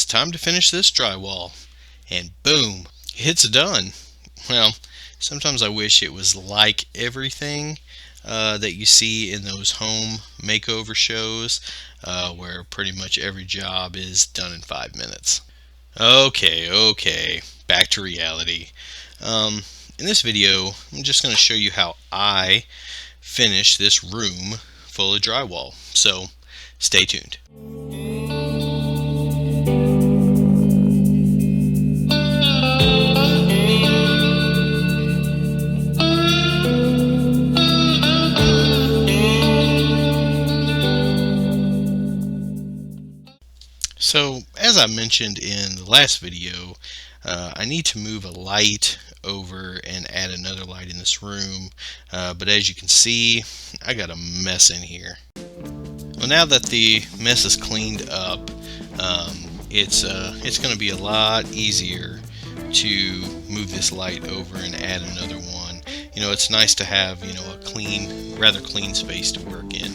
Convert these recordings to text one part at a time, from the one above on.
It's time to finish this drywall. And boom, it's done. Well, sometimes I wish it was like everything that you see in those home makeover shows where pretty much every job is done in 5 minutes. Okay, back to reality. Um, in this video, I'm just going to show you how I finish this room full of drywall. So stay tuned. So, as I mentioned in the last video, I need to move a light over and add another light in this room. But as you can see, I got a mess in here. Well, now that the mess is cleaned up, it's going to be a lot easier to move this light over and add another one. It's nice to have a rather clean space to work in.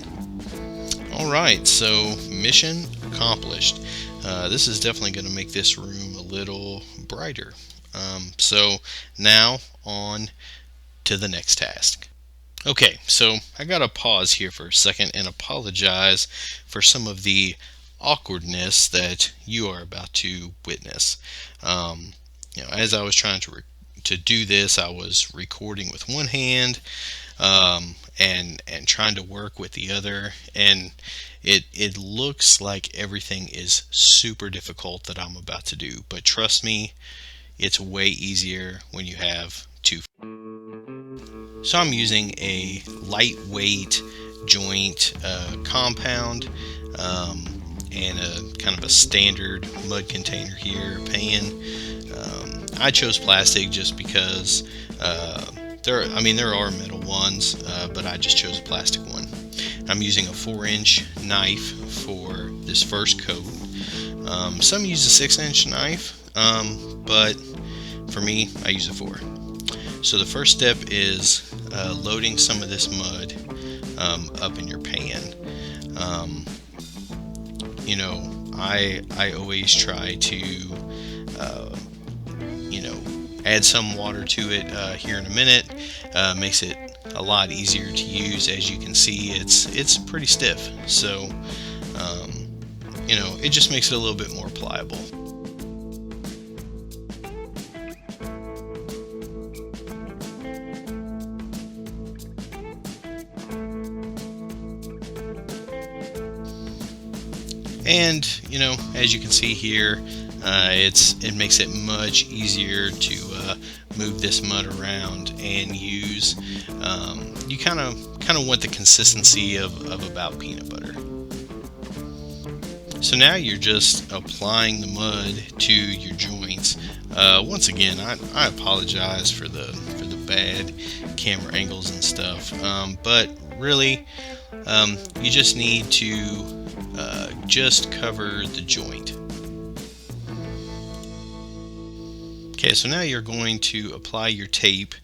Alright, so mission accomplished. This is definitely going to make this room a little brighter. So now on to the next task. Okay, so I gotta pause here for a second and apologize for some of the awkwardness that you are about to witness. As I was trying to do this, I was recording with one hand, and trying to work with the other, and it looks like everything is super difficult that I'm about to do, but trust me, it's way easier when you have two. So I'm using a lightweight joint compound, and a kind of a standard mud container here, pan. I chose plastic just because there are metal ones, but I just chose a plastic one. I'm using a 4-inch knife for this first coat. Some use a 6-inch knife, but for me, I use a 4. So the first step is loading some of this mud up in your pan. I always try to add some water to it here in a minute. Makes it a lot easier to use. As you can see, it's pretty stiff, so it just makes it a little bit more pliable. And as you can see here, it makes it much easier to move this mud around and use. You kind of want the consistency of about peanut butter. So now you're just applying the mud to your joints. Once again, I apologize for the bad camera angles and stuff, but really, you just need to just cover the joint. Okay, so now you're going to apply your tape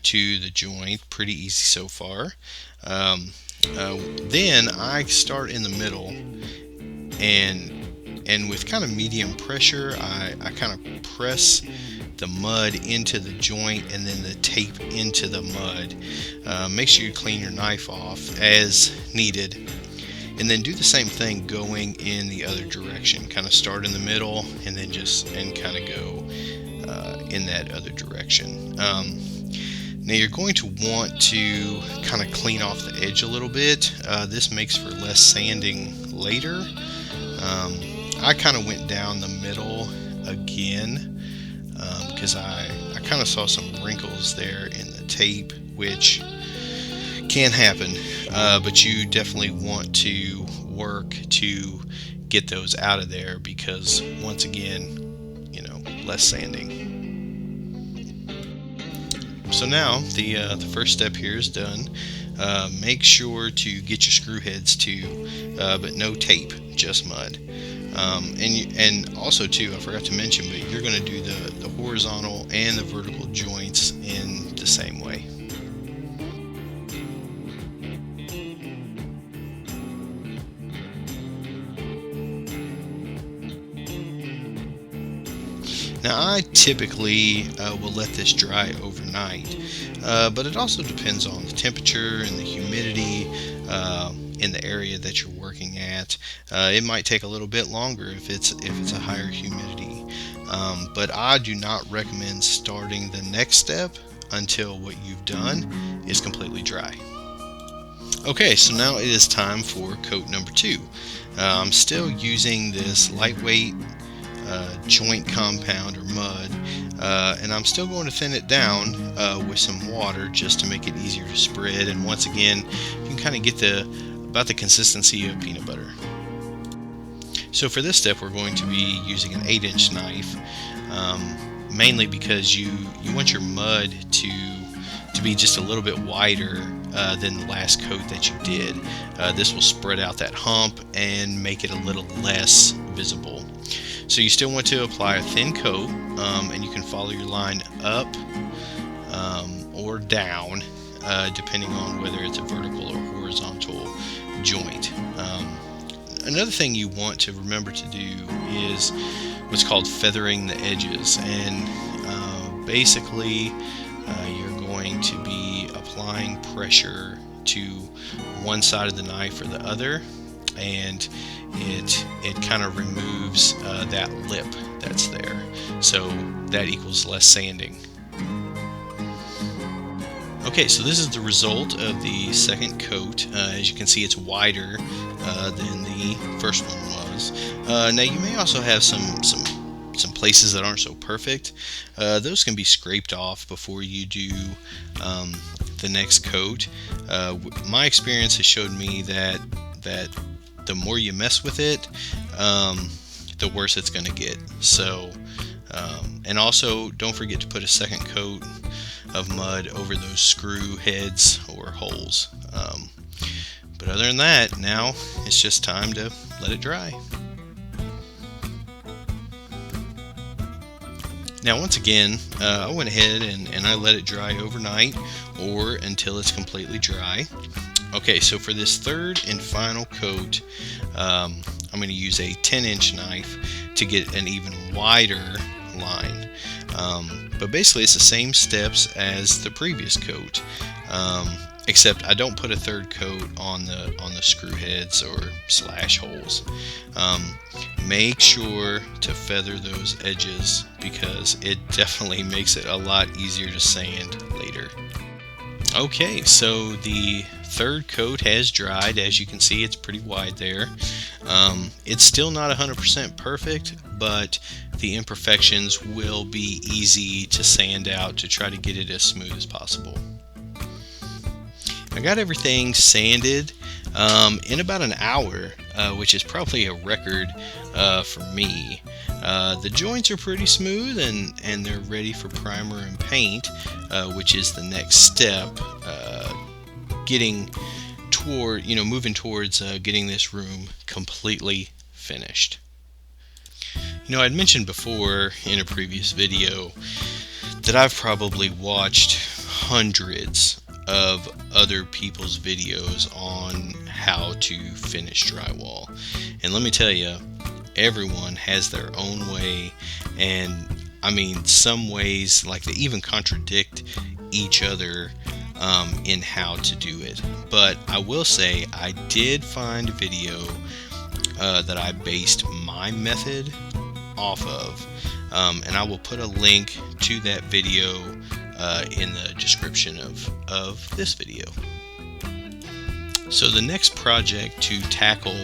to the joint. Pretty easy so far. Then I start in the middle, and with kind of medium pressure, I kind of press the mud into the joint and then the tape into the mud. Make sure you clean your knife off as needed, and then do the same thing going in the other direction. Kind of start in the middle and then kind of go in that other direction. Now you're going to want to kind of clean off the edge a little bit. This makes for less sanding later. I kind of went down the middle again because I kind of saw some wrinkles there in the tape, which can happen, but you definitely want to work to get those out of there because, once again, less sanding. So now the first step here is done. Make sure to get your screw heads too, but no tape, just mud. And also too, I forgot to mention, but you're going to do the horizontal and the vertical joints in the same way. Now I typically will let this dry overnight, but it also depends on the temperature and the humidity in the area that you're working at. It might take a little bit longer if it's a higher humidity, but I do not recommend starting the next step until what you've done is completely dry. Okay, so now it is time for coat number 2. I'm still using this lightweight joint compound or mud, and I'm still going to thin it down with some water just to make it easier to spread. And once again, you can kind of get about the consistency of peanut butter. So for this step, we're going to be using an 8-inch knife, mainly because you want your mud to be just a little bit wider than the last coat that you did. This will spread out that hump and make it a little less visible. So you still want to apply a thin coat, and you can follow your line up or down, depending on whether it's a vertical or horizontal joint. Another thing you want to remember to do is what's called feathering the edges, and basically you're going to be applying pressure to one side of the knife or the other, and it kind of removes that lip that's there, so that equals less sanding. Okay, so this is the result of the second coat. As you can see, it's wider than the first one was. Now you may also have some places that aren't so perfect. Those can be scraped off before you do the next coat. My experience has showed me that the more you mess with it, the worse it's going to get. So, and also don't forget to put a second coat of mud over those screw heads or holes. But other than that, now it's just time to let it dry. Now once again, I went ahead and I let it dry overnight or until it's completely dry. Okay, so for this third and final coat, I'm going to use a 10-inch knife to get an even wider line. But basically it's the same steps as the previous coat, except I don't put a third coat on the screw heads or slash holes. Make sure to feather those edges because it definitely makes it a lot easier to sand later. Okay, so the third coat has dried. As you can see, it's pretty wide there. It's still not 100% perfect, but the imperfections will be easy to sand out to try to get it as smooth as possible. I got everything sanded in about an hour, which is probably a record for me. The joints are pretty smooth and they're ready for primer and paint, which is the next step, moving towards getting this room completely finished. I'd mentioned before in a previous video that I've probably watched hundreds of other people's videos on how to finish drywall, and let me tell you, everyone has their own way, and I mean some ways like they even contradict each other in how to do it. But I will say I did find a video that I based my method off of, and I will put a link to that video in the description of this video. So the next project to tackle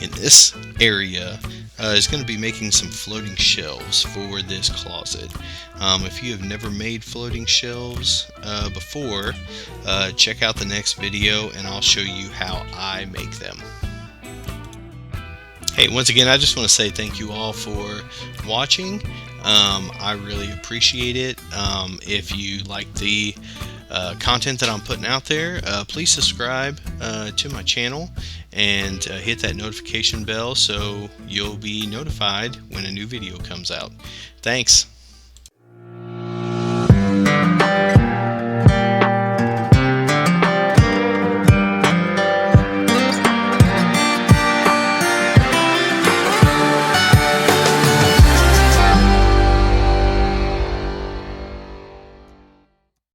in this area is going to be making some floating shelves for this closet. If you have never made floating shelves before, check out the next video and I'll show you how I make them. Hey, once again, I just want to say thank you all for watching. I really appreciate it. If you like the content that I'm putting out there, please subscribe to my channel and hit that notification bell so you'll be notified when a new video comes out. Thanks.